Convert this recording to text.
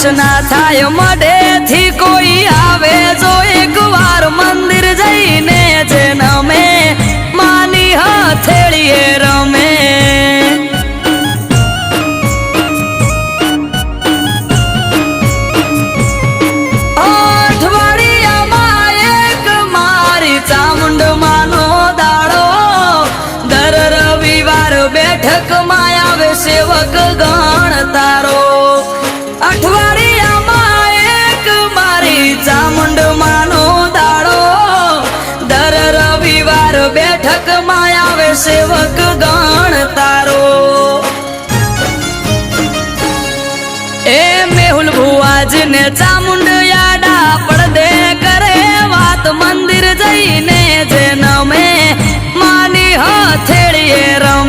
દર્શના થાય મઢે થી કોઈ આવે જો એક વાર મંદિર જઈને જે નમે માની હથેળીએ રમે અઠવાડિયામાં એક મારી ચામુંડ માનો દાડો દર રવિવાર બેઠકમાં આવે સેવક ગણ તારો અઠવાડિયામાં એક મારી ચામુંડ માનો દાડો દર રવિવાર બેઠકમાં આવે સેવક ગણ તારો એ મેહુલ ભુવાજને ચામુંડ યાડા પડદે કરે વાત મંદિર જઈને જે નમે માની હથેળીએ રમ